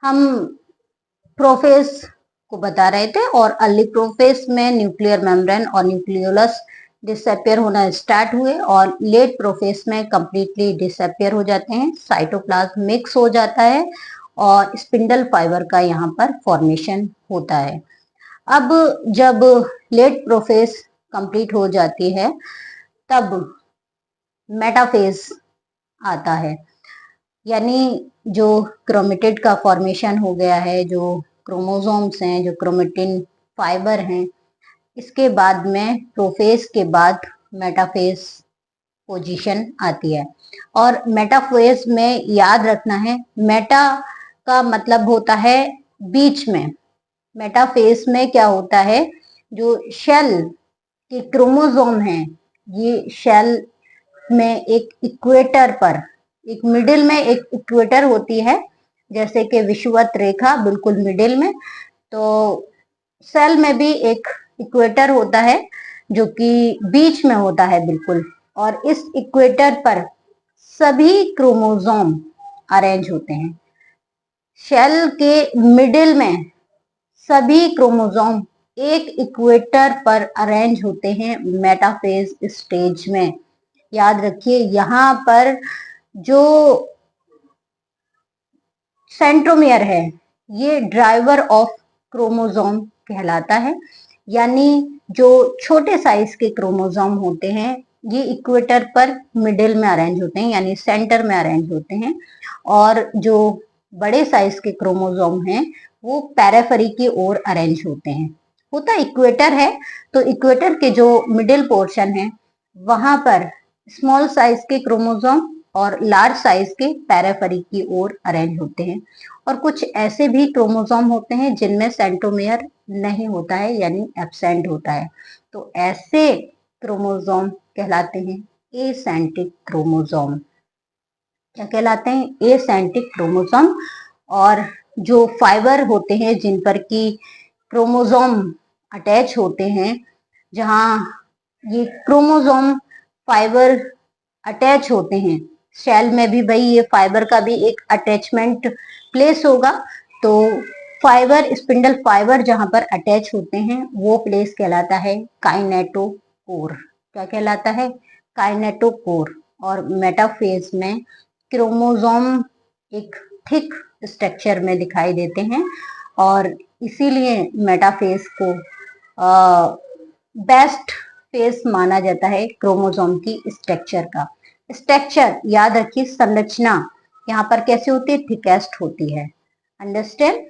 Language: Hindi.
हम प्रोफेज को बता रहे थे और अर्ली प्रोफेज में न्यूक्लियर मेम्ब्रेन और न्यूक्लियोलस डिसअपियर होना स्टार्ट हुए और लेट प्रोफेज में कंप्लीटली डिसअपियर हो जाते हैं, साइटोप्लाज्म मिक्स हो जाता है और स्पिंडल फाइबर का यहाँ पर फॉर्मेशन होता है। अब जब लेट प्रोफेज कंप्लीट हो जाती है तब मेटाफेज आता है, यानी जो क्रोमेटिड का फॉर्मेशन हो गया है, जो क्रोमोसोम्स हैं, जो क्रोमेटिन फाइबर हैं, इसके बाद में प्रोफेज के बाद मेटाफेज पोजीशन आती है। और मेटाफेज में याद रखना है, मेटा का मतलब होता है बीच में। मेटाफेज में क्या होता है, जो शेल के क्रोमोसोम हैं, ये शेल में एक इक्वेटर पर, एक मिडिल में एक इक्वेटर होती है, जैसे कि विषुवत रेखा बिल्कुल मिडिल में, तो सेल में भी एक इक्वेटर होता है जो कि बीच में होता है बिल्कुल, और इस इक्वेटर पर सभी क्रोमोसोम अरेंज होते हैं। शेल के मिडिल में सभी क्रोमोसोम एक इक्वेटर पर अरेंज होते हैं मेटाफेज स्टेज में। याद रखिए, यहाँ पर जो सेंट्रोमियर है ये ड्राइवर ऑफ क्रोमोसोम कहलाता है, यानी जो छोटे साइज के क्रोमोसोम होते हैं ये इक्वेटर पर मिडिल में अरेंज होते हैं, यानी सेंटर में अरेंज होते हैं, और जो बड़े साइज के क्रोमोसोम हैं वो पैरेफरी की ओर अरेंज होते हैं। होता इक्वेटर है, तो इक्वेटर के जो मिडिल पोर्शन है वहां पर स्मॉल साइज के क्रोमोसोम और लार्ज साइज के पैरेफरी की ओर अरेंज होते हैं। और कुछ ऐसे भी क्रोमोसोम होते हैं जिनमें सेंट्रोमियर नहीं होता है, यानी एब्सेंट होता है, तो ऐसे क्रोमोसोम कहलाते हैं एसेंट्रिक क्रोमोसोम। क्या कहलाते हैं? Eccentric chromosome. और जो फाइबर होते हैं जिन पर की क्रोमोसोम अटैच होते हैं, जहां ये क्रोमोसोम फाइबर अटैच होते हैं, सेल में भी भाई ये फाइबर का भी एक अटैचमेंट प्लेस होगा, तो फाइबर, स्पिंडल फाइबर जहां पर अटैच होते हैं वो प्लेस कहलाता है काइनेटोकोर। क्या कहलाता है? काइनेटोकोर। और मेटाफेज में क्रोमोसोम एक थिक स्ट्रक्चर में दिखाई देते हैं और इसीलिए मेटाफेज को बेस्ट फेज माना जाता है क्रोमोसोम की स्ट्रक्चर का। स्ट्रक्चर याद रखिए, संरचना यहाँ पर कैसे होती है? थिकेस्ट होती है। अंडरस्टैंड?